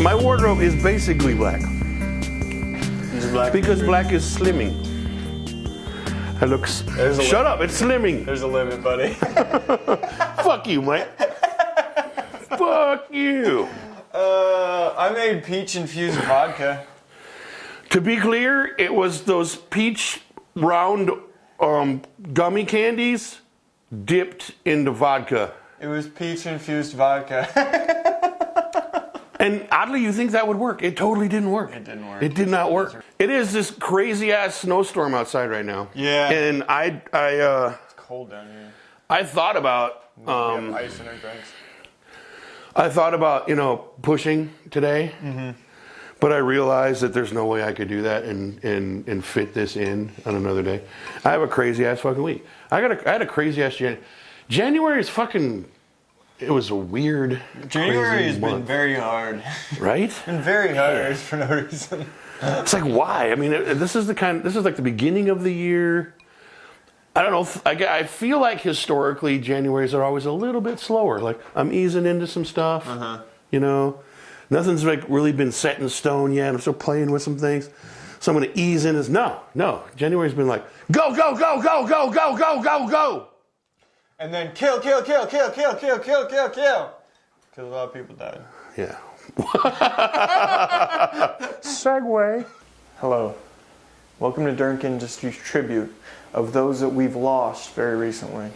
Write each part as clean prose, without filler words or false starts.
My wardrobe is basically black. Black because black is slimming. It looks. Shut up! It's slimming. There's a limit, buddy. Fuck you, Mike. Fuck you. I made peach-infused vodka. To be clear, it was those peach round gummy candies dipped into vodka. It was peach-infused vodka. And oddly, you think that would work. It totally didn't work. It didn't work. It did not work. It is this crazy-ass snowstorm outside right now. Yeah. And it's cold down here. I thought about... we have ice in our drinks. I thought about, pushing today. Mm-hmm. But I realized that there's no way I could do that and fit this in on another day. I have a crazy-ass fucking week. I had a crazy-ass January. January is fucking... It was a weird. January has been very hard. Right? It's been very hard for no reason. It's like, why? I mean, this is like the beginning of the year. I don't know. I feel like historically Januaries are always a little bit slower. Like I'm easing into some stuff. Nothing's like really been set in stone yet. I'm still playing with some things. So I'm going to ease in. No. January's been like go. And then kill. Because a lot of people died. Yeah. Segue. Hello. Welcome to Durnk Industries Tribute of those that we've lost very recently.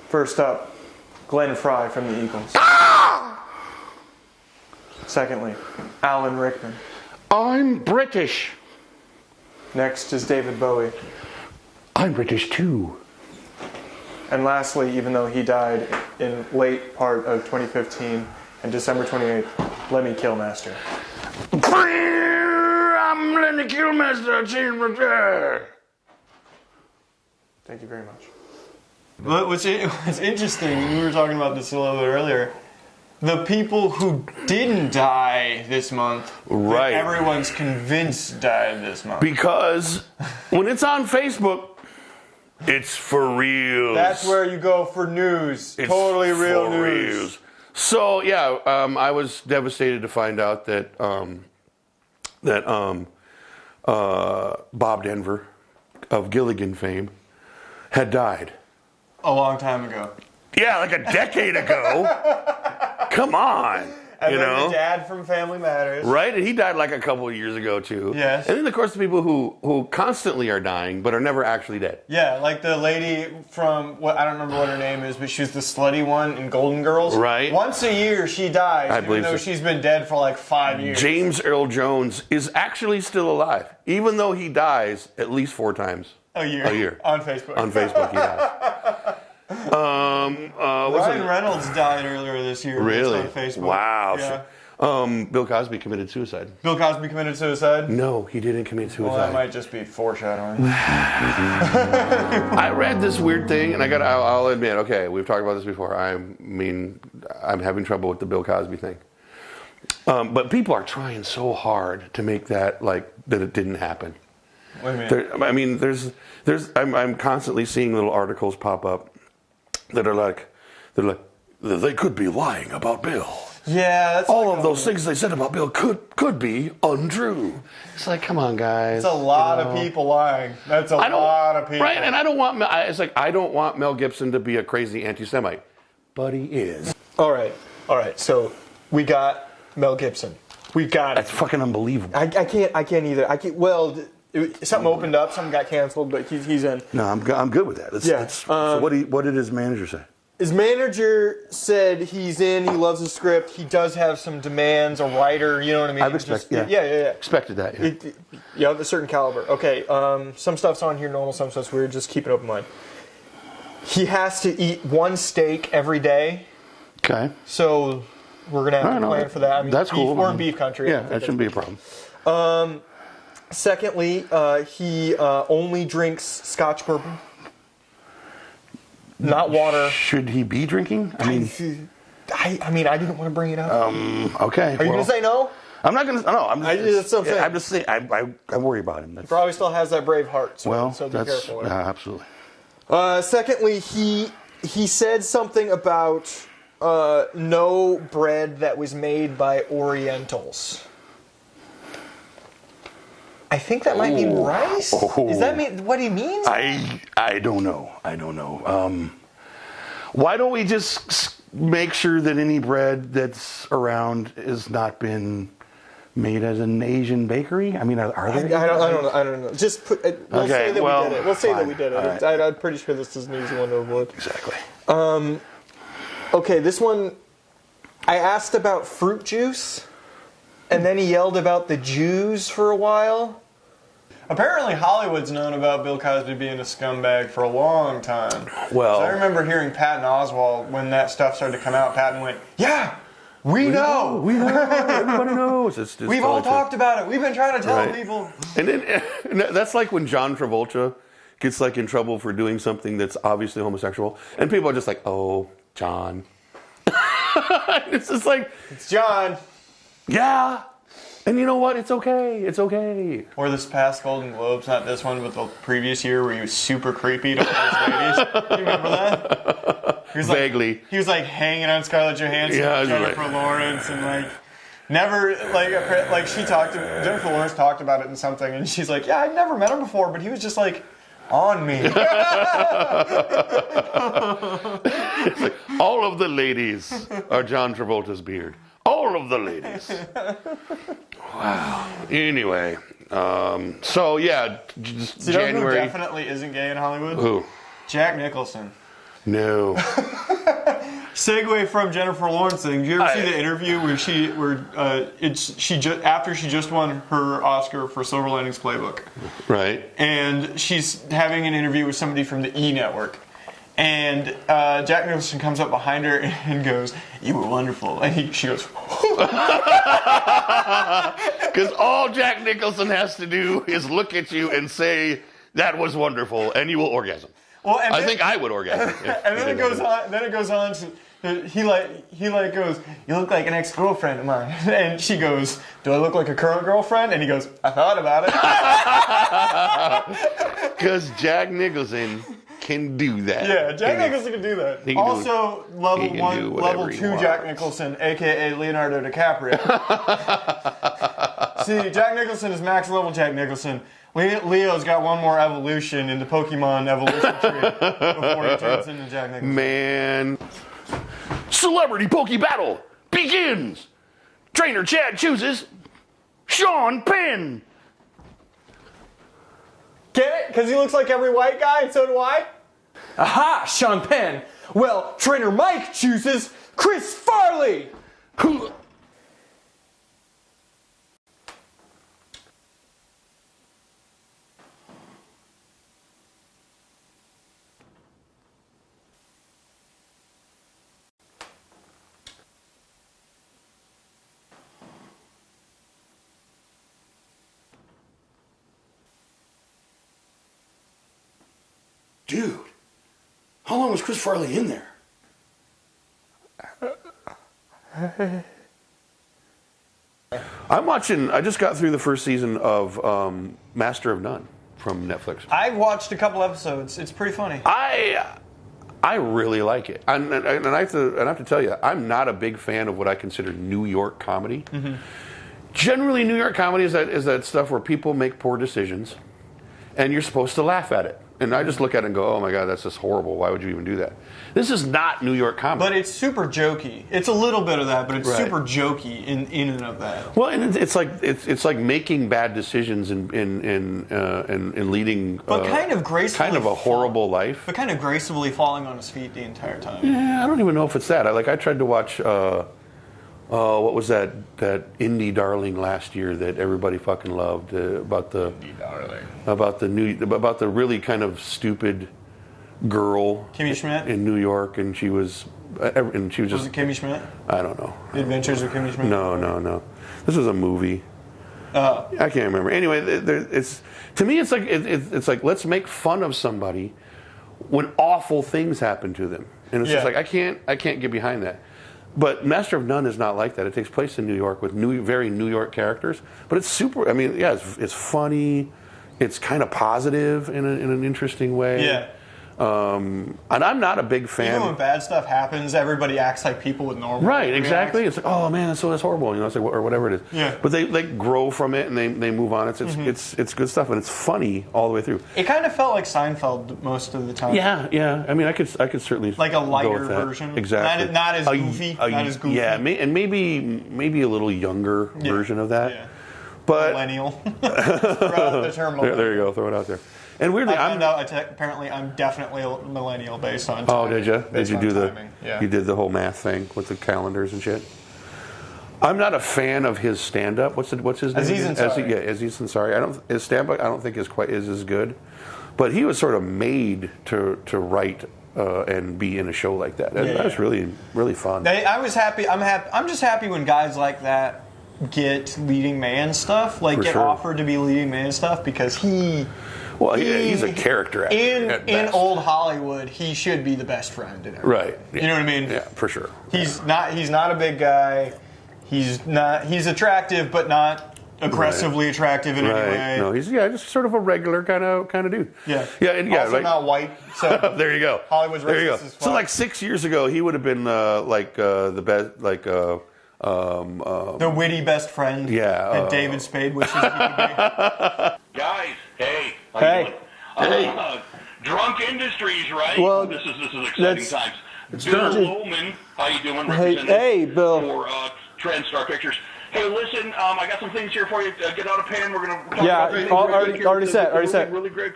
First up, Glenn Fry from the Eagles. Secondly, Alan Rickman. I'm British. Next is David Bowie. I'm British too. And lastly, even though he died in late part of 2015 and December 28th, Lemmy Kilmaster. I'm Lemmy Kilmaster. Thank you very much. But what's interesting, we were talking about this a little bit earlier, the people who didn't die this month, right? That everyone's convinced died this month. Because when it's on Facebook, it's for real. That's where you go for news. It's totally real news. Reals. So yeah, I was devastated to find out that Bob Denver of Gilligan fame had died a long time ago. Yeah, like a decade ago. Come on. And then the dad from Family Matters. Right? And he died like a couple of years ago, too. Yes. And then, of course, the people who constantly are dying but are never actually dead. Yeah, like the lady from, I don't remember what her name is, but she was the slutty one in Golden Girls. Right. Once a year, she dies, even though she's been dead for like 5 years. James Earl Jones is actually still alive, even though he dies at least 4 times a year. On Facebook. On Facebook, he dies. Ryan Reynolds died earlier this year. Really? On Facebook. Wow. Yeah. Bill Cosby committed suicide. Bill Cosby committed suicide? No, he didn't commit suicide. Well, that might just be foreshadowing. I read this weird thing, and I'll admit, okay, we've talked about this before. I'm having trouble with the Bill Cosby thing. But people are trying so hard to make that that it didn't happen. What do you mean? I'm constantly seeing little articles pop up that are like, they could be lying about Bill. Yeah, that's all of those things they said about Bill could be untrue. It's like, come on, guys. It's a lot of people lying. That's a lot of people. Right, and I don't want Mel Gibson to be a crazy anti-Semite, but he is. All right. So we got Mel Gibson. We got it. That's fucking unbelievable. I can't either. Well, something opened up, something got canceled, but he's in. No, I'm good with that. So what did his manager say? His manager said he's in. He loves the script. He does have some demands. A writer, you know what I mean? Yeah. Expected that. Yeah. Of a certain caliber. Okay. Some stuff's on here normal. Some stuff's weird. Just keep an open mind. He has to eat 1 steak every day. Okay. So we're gonna have to plan for that. I mean, that's cool. We're in beef country. Yeah, that shouldn't be a problem. Secondly, he only drinks Scotch bourbon. Not water. Should he be drinking? I mean, I didn't want to bring it up. Okay. Are you going to say no? I'm not going to. No, I'm just saying. I'm just saying. I worry about him. He probably still has that brave heart. So be that's careful. absolutely. Secondly, he said something about no bread that was made by Orientals. I think that might mean rice. Is that what he means? I don't know. I don't know. Why don't we just make sure that any bread that's around has not been made as an Asian bakery? I mean, are there? I don't know. Just put. We'll say that we did it. We'll say that we did it. Right. I'm pretty sure this is an easy one to avoid. Exactly. Okay, this one. I asked about fruit juice, and then he yelled about the Jews for a while. Apparently, Hollywood's known about Bill Cosby being a scumbag for a long time. Well, so I remember hearing Patton Oswalt when that stuff started to come out. Patton went, "Yeah, we know. Everybody knows. We've all talked about it. We've been trying to tell people." And then that's like when John Travolta gets like in trouble for doing something that's obviously homosexual, and people are just like, "Oh, John." It's just like, it's John. Yeah. And you know what? It's okay. It's okay. Or this past Golden Globes, not this one, but the previous year where he was super creepy to all those ladies. You remember that? He was Vaguely. He was like hanging on Scarlett Johansson and Jennifer Lawrence and like never like she talked to Jennifer Lawrence talked about it in something and she's like, yeah, I'd never met him before, but he was just like on me. Like, all of the ladies are John Travolta's beard. All of the ladies. Wow. Anyway, so yeah, just you know January. Who definitely isn't gay in Hollywood? Who? Jack Nicholson. No. Segue from Jennifer Lawrence thing. Did you ever see the interview after she just won her Oscar for Silver Linings Playbook? Right. And she's having an interview with somebody from the E! Network. And Jack Nicholson comes up behind her and goes, "You were wonderful." And she goes, because all Jack Nicholson has to do is look at you and say, "That was wonderful," and you will orgasm. Well, and I think I would orgasm. And then it goes on. Then it goes on. He goes, "You look like an ex-girlfriend of mine." And she goes, "Do I look like a current girlfriend?" And he goes, "I thought about it." Because Jack Nicholson can do that. Yeah, Jack Nicholson can do that. Also, level 2 Jack Nicholson, aka Leonardo DiCaprio. See, Jack Nicholson is max level Jack Nicholson. Leo's got one more evolution in the Pokemon evolution tree before he turns into Jack Nicholson. Man. Celebrity Pokebattle begins! Trainer Chad chooses Sean Penn. Get it? Because he looks like every white guy, and so do I? Aha! Sean Penn. Well, Trainer Mike chooses Chris Farley. Who? Dude, how long was Chris Farley in there? I just got through the first season of Master of None from Netflix. I've watched a couple episodes. It's pretty funny. I really like it. And I have to tell you, I'm not a big fan of what I consider New York comedy. Mm-hmm. Generally, New York comedy is that stuff where people make poor decisions, and you're supposed to laugh at it. And I just look at it and go, oh my God, that's just horrible. Why would you even do that? This is not New York comedy. But it's super jokey. It's a little bit of that, but it's super jokey in and of that. Well, and it's like making bad decisions and leading but kind of gracefully kind of a horrible life. But kind of gracefully falling on his feet the entire time. Yeah, I don't even know if it's that. I tried to watch what was that indie darling last year that everybody fucking loved about the really kind of stupid girl Kimmy Schmidt in New York, and she was just it Kimmy Schmidt? I don't know. The Adventures of Kimmy Schmidt? No. This was a movie. I can't remember. Anyway, to me it's like let's make fun of somebody when awful things happen to them, and it's just like I can't get behind that. But Master of None is not like that. It takes place in New York with very New York characters. But it's super. I mean, yeah, it's funny. It's kind of positive in an interesting way. Yeah. And I'm not a big fan. Even when bad stuff happens, everybody acts like people with normal. Right, exactly. It's like, oh man, that's horrible, you know, it's like, or whatever it is. Yeah. But they grow from it and they move on. It's good stuff and it's funny all the way through. It kind of felt like Seinfeld most of the time. Yeah. I mean, I could certainly like a go lighter with that. Exactly. Exactly. Not as goofy. Not as goofy. Yeah, and maybe a little younger version of that. Yeah. But Millennial. Throw out the term millennial. there you go. Throw it out there. And weirdly, I found out apparently I'm definitely a millennial based on timing. Oh, did you? Did you do timing. Yeah. You did the whole math thing with the calendars and shit? I'm not a fan of his stand-up. What's his name? Aziz Ansari. Aziz Ansari. His stand-up I don't think is as good, but he was sort of made to write and be in a show like that. That was really fun. I was happy. I'm just happy when guys like that get leading man stuff, like get offered to be leading man stuff, because he's a character actor. In old Hollywood, he should be the best friend in everything. Right. Yeah. You know what I mean? Yeah, for sure. He's not a big guy. He's attractive, but not aggressively attractive in any way. No, he's just sort of a regular kind of dude. Yeah. Yeah, and also not white. So there you go. Hollywood's there you go. racist as fuck. So like 6 years ago, he would have been the best the witty best friend. Yeah. That David Spade wishes he could be. Guys, hey. Hey. Drunk Industries, right? Well, this is exciting times. Bill Lohman, how you doing? Hey, Bill. For TrendStar Pictures. Hey, listen, I got some things here for you. Get out a pen. We're going to talk about things. Already set. Really great.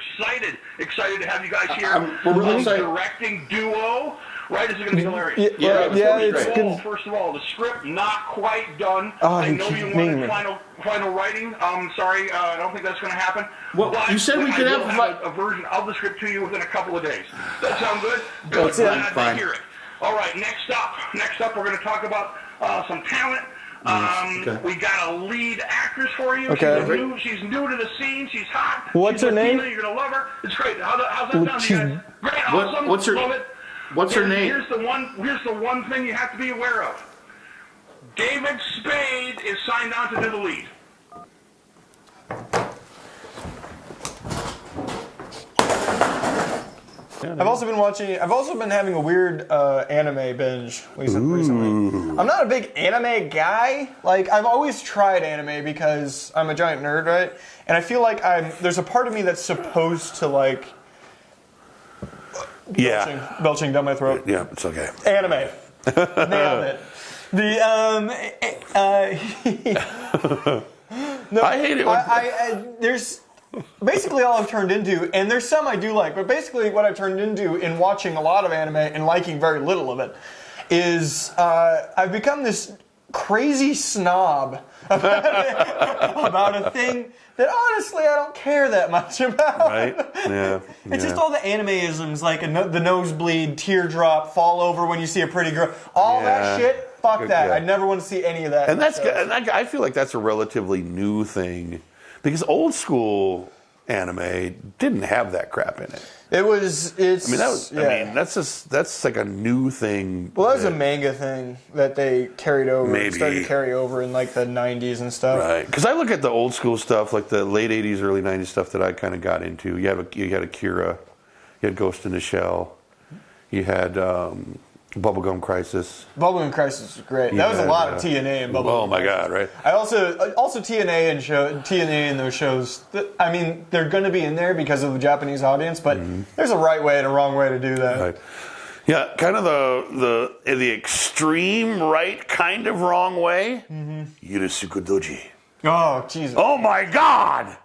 Excited to have you guys here. We're really excited. Directing duo. Right? Is it going to be hilarious? It's good. First of all, the script not quite done. Oh, I know you wanted final writing. Sorry, I don't think that's going to happen. Well, but you said we could have a version of the script to you within a couple of days. That sound good? Good. That's it. Glad to hear it. All right, next up, we're going to talk about some talent. We got a lead actress for you. Okay. She's new to the scene. She's hot. What's her name? You're going to love her. It's great. How's that sound, you guys? Great, awesome. What's her- Love it. What's her name? Here's the one thing you have to be aware of. David Spade is signed on to do the lead. I've also been having a weird anime binge recently. I'm not a big anime guy. Like, I've always tried anime because I'm a giant nerd, right? And I feel like there's a part of me that's supposed to like belching down my throat. Yeah, it's okay. Anime. Nailed it. No, I hate it. There's basically all I've turned into, and there's some I do like, but basically what I've turned into in watching a lot of anime and liking very little of it is I've become this crazy snob about a thing that honestly I don't care that much about. Right? Yeah. It's just all the animeisms, like the nosebleed, teardrop, fall over when you see a pretty girl. All that shit, fuck that. Yeah. I never want to see any of that. And that's good. And I feel like that's a relatively new thing because old school anime didn't have that crap in it. That's like a new thing. Well, that was a manga thing that they carried over. Maybe. Started to carry over in like the 90s and stuff. Right. Because I look at the old school stuff, like the late 80s, early 90s stuff that I kind of got into. You had Akira, you had Ghost in the Shell, you had Bubblegum Crisis. Bubblegum Crisis was great. That was a lot of TNA and Bubblegum. Oh my God! Right. I also TNA and those shows. I mean, they're going to be in there because of the Japanese audience, but there's a right way and a wrong way to do that. Right. Yeah, kind of the extreme right, kind of wrong way. Yurusuku Doji. Oh Jesus! Oh my God!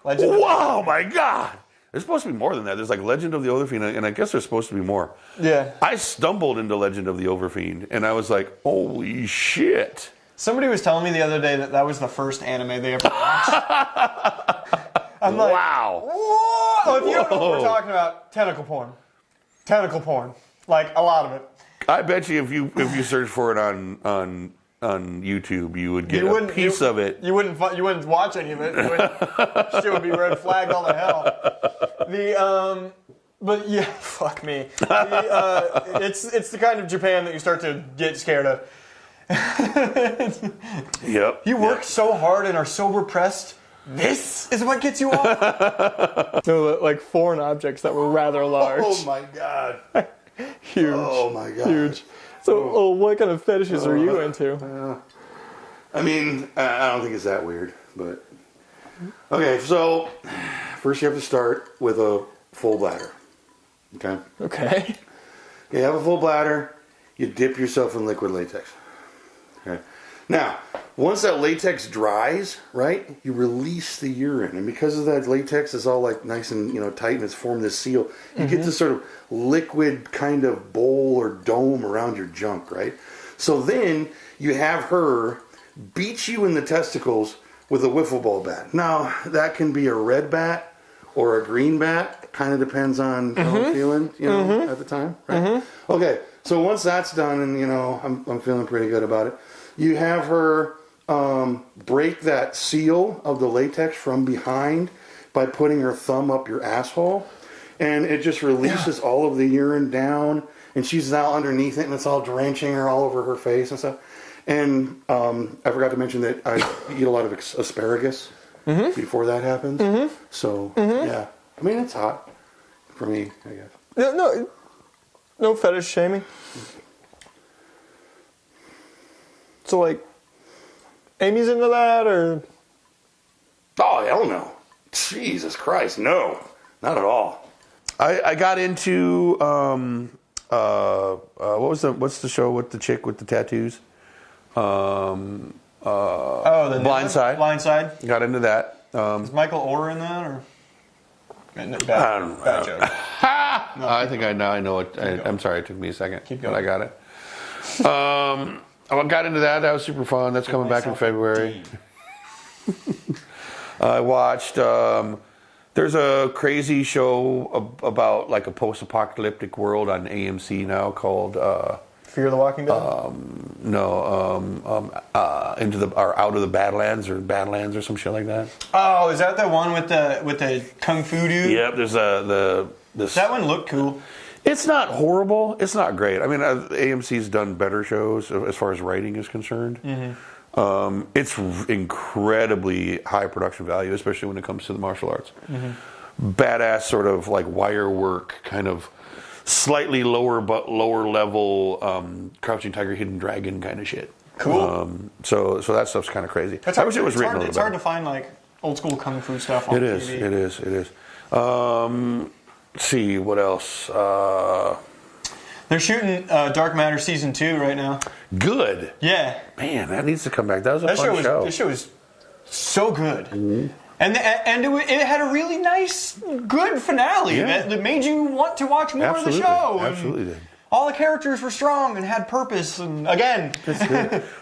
Legend. Whoa, my God! There's supposed to be more than that. There's like Legend of the Overfiend, and I guess there's supposed to be more. Yeah. I stumbled into Legend of the Overfiend, and I was like, holy shit. Somebody was telling me the other day that was the first anime they ever watched. I'm like, wow. Whoa! If you don't know what we're talking about, tentacle porn. Tentacle porn. Like, a lot of it. I bet you if you search for it on YouTube, you would get a piece of it. You wouldn't watch any of it. Shit would be red flagged all to hell. But yeah, fuck me. It's the kind of Japan that you start to get scared of. Yep. You work so hard and are so repressed This is what gets you off? No, like foreign objects that were rather large. Oh my god. Huge. Oh my god. Huge. So, what kind of fetishes are you into? I mean, I don't think it's that weird, but okay. So first, you have to start with a full bladder. Okay. Okay. You have a full bladder. You dip yourself in liquid latex. Okay. Now, once that latex dries, right, you release the urine, and because of that latex is all like nice and tight, and it's formed this seal, you get this sort of liquid kind of bowl or dome around your junk, right? So then you have her beat you in the testicles with a wiffle ball bat. Now that can be a red bat or a green bat. Kind of depends on how I'm feeling, at the time, right? Okay, so once that's done, and I'm feeling pretty good about it. You have her break that seal of the latex from behind by putting her thumb up your asshole, and it just releases all of the urine down, and she's now underneath it, and it's all drenching her all over her face and stuff. And I forgot to mention that I eat a lot of asparagus before that happens. So yeah, I mean it's hot for me, I guess. No fetish shaming. So, like, Amy's into that, or? Oh, hell no. Jesus Christ, no. Not at all. I got into, what's the show with the chick with the tattoos? The Blind Side. Blind Side. Got into that. Is Michael Orr in that, or? Bad joke. No, I think I know it. I'm sorry, it took me a second. Keep going. But I got it. I got into that. That was super fun. That's coming back in February. I watched. There's a crazy show about like a post-apocalyptic world on AMC now called Fear the Walking Dead. Out of the Badlands or some shit like that. Oh, is that the one with the kung fu dude? Yep. There's That one looked cool. It's not horrible. It's not great. I mean, AMC's done better shows as far as writing is concerned. It's incredibly high production value, especially when it comes to the martial arts. Badass sort of like wire work, kind of slightly lower level Crouching Tiger, Hidden Dragon kind of shit. Cool. So that stuff's kind of crazy. I wish it was written a little better. It's hard to find like old school kung fu stuff on TV. It is. Let's see, what else? They're shooting Dark Matter Season 2 right now. Good. Yeah. Man, that needs to come back. That was a fun show. This show was so good. And it had a really nice, good finale that made you want to watch more of the show. Absolutely did. All the characters were strong and had purpose. And again,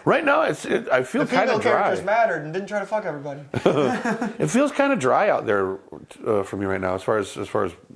right now I feel kind of dry. The female characters mattered and didn't try to fuck everybody. It feels kind of dry out there for me right now, as far as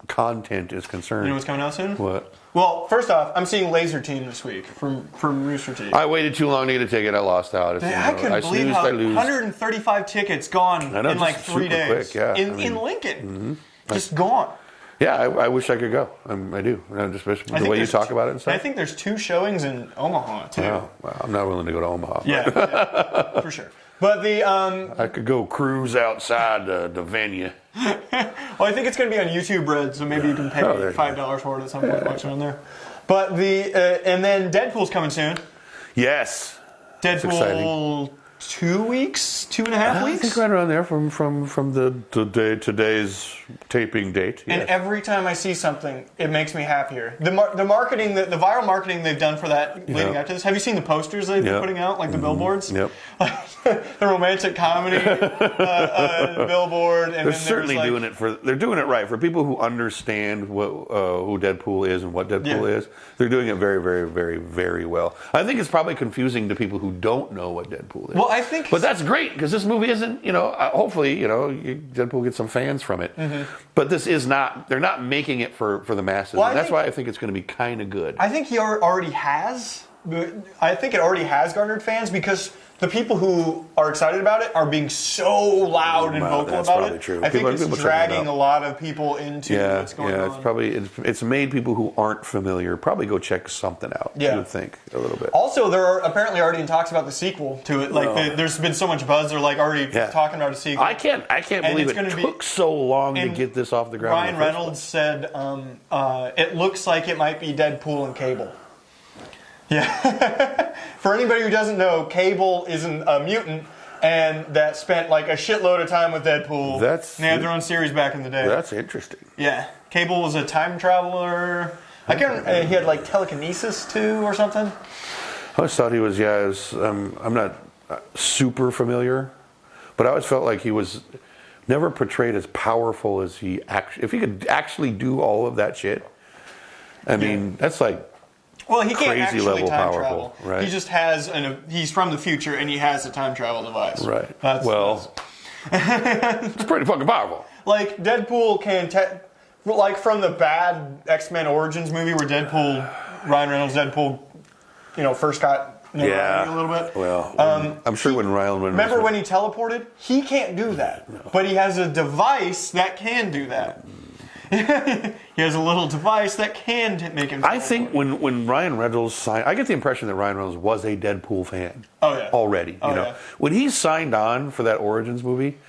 content is concerned. You know what's coming out soon? What? Well, first off, I'm seeing Laser Team this week from Rooster Teeth. I waited too long to get a ticket. I lost out. I couldn't believe how 135 tickets gone in like 3 days. Quick, in Lincoln. Just gone. Yeah, I wish I could go. I do. Especially the way you talk about it and stuff. I think there's 2 showings in Omaha, too. Well, I'm not willing to go to Omaha. Yeah, for sure. But I could go cruise outside the venue. Well, I think it's going to be on YouTube Red, so maybe you can pay $5 for it at some point, watch it on there. But and then Deadpool's coming soon. Yes. Deadpool 2 weeks, 2.5 weeks. I think right around there from today's taping date. Yes. And every time I see something, it makes me happier. The marketing, the viral marketing they've done for that leading up to this. Have you seen the posters they've been putting out, like the billboards? Yep. The romantic comedy billboard. And they're certainly doing it they're doing it right for people who understand who Deadpool is and what Deadpool is. They're doing it very, very, very, very well. I think it's probably confusing to people who don't know what Deadpool is. Well, I think, but that's great because this movie isn't. Hopefully, Deadpool gets some fans from it. But this is not. They're not making it for the masses. Well, that's why I think it's going to be kind of good. I think he already has I think it already has garnered fans because the people who are excited about it are being so loud and vocal that's about probably it. true. I think People it's checking it dragging out. a lot of people into what's going on. It's probably it's made people who aren't familiar probably go check something out. Yeah. You would think a little bit. Also, there are apparently already in talks about the sequel to it. Like, there's been so much buzz. They're like already talking about a sequel. I can't believe it took so long to get this off the ground. Ryan Reynolds said it looks like it might be Deadpool and Cable. Yeah. For anybody who doesn't know, Cable is a mutant, and that spent like a shitload of time with Deadpool. They had their own series back in the day. That's interesting. Yeah. Cable was a time traveler. I can't remember, he had like telekinesis too or something. I always thought he was, I'm not super familiar, but I always felt like he was never portrayed as powerful as he actually, if he could actually do all of that shit, I mean, that's like, well, he can't crazy actually level time powerful, travel. right? He just has he's from the future and he has a time travel device. Right. That's it's pretty fucking powerful. Like Deadpool like from the bad X-Men Origins movie where Ryan Reynolds Deadpool, first got a little bit. Well, I'm sure when Ryan Reynolds... Remember when he teleported? He can't do that. No. But he has a device that can do that. He has a little device that can make him teleport. I think when Ryan Reynolds signed... I get the impression that Ryan Reynolds was a Deadpool fan. Oh, yeah. Already. You know? Yeah. When he signed on for that Origins movie,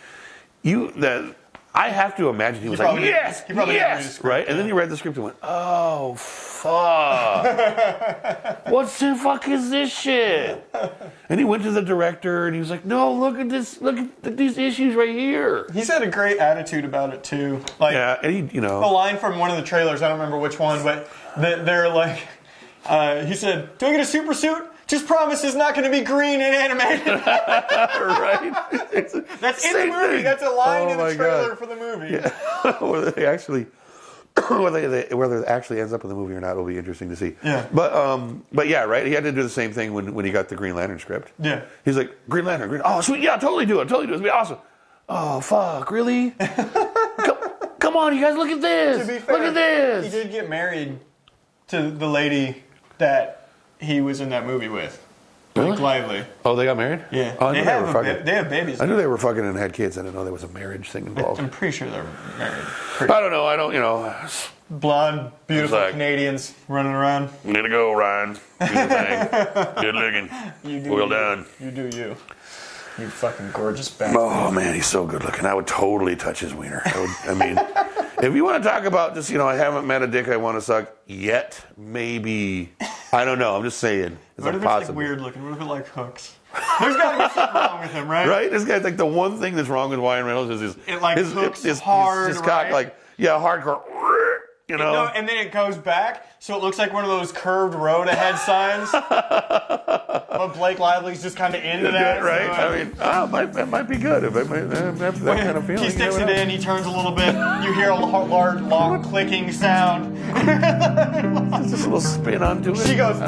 I have to imagine he was like, yes, right? And then he read the script and went, oh, fuck. What the fuck is this shit? And he went to the director and he was like, no, look at this, look at these issues right here. He's had a great attitude about it too. Like, and a line from one of the trailers, I don't remember which one, but they're like, he said, do I get a super suit? Just promise it's not going to be green and animated. Right? That's in the movie. Thing. That's a line in the trailer for the movie. Yeah. Whether they actually, whether it actually ends up in the movie or not will be interesting to see. Yeah. But yeah, right. He had to do the same thing when he got the Green Lantern script. Yeah. He's like, Green Lantern. Oh, sweet. Yeah, totally do it. It's gonna be awesome. Oh, fuck. Really? Come on, you guys. Look at this. To be fair, look at this. He did get married to the lady that he was in that movie with. Really? Blake Lively. Oh, they got married? Yeah. Oh, they have babies. I knew they were fucking and had kids. I didn't know there was a marriage thing involved. I'm pretty sure they're married. I don't know. Blonde, beautiful Canadians running around. Need to go, Ryan. Do the thing. Good looking. Well done. You do you. You fucking gorgeous bastard. Oh, man, he's so good looking. I would totally touch his wiener. I mean, if you want to talk about just, I haven't met a dick I want to suck yet, maybe. I don't know. I'm just saying. What if it's like weird looking? What if it like hooks? There's got to be something wrong with him, right? Right? This guy's like the one thing that's wrong with Ryan Reynolds is his hooks hard, his cock, right? Hardcore. And then it goes back, so it looks like one of those curved road ahead signs. But Blake Lively's just kind of into that. Right? So, that might be good. If I have that kind of feeling. He sticks it in, he turns a little bit, you hear a large, long clicking sound. Just a little spin onto it. She goes,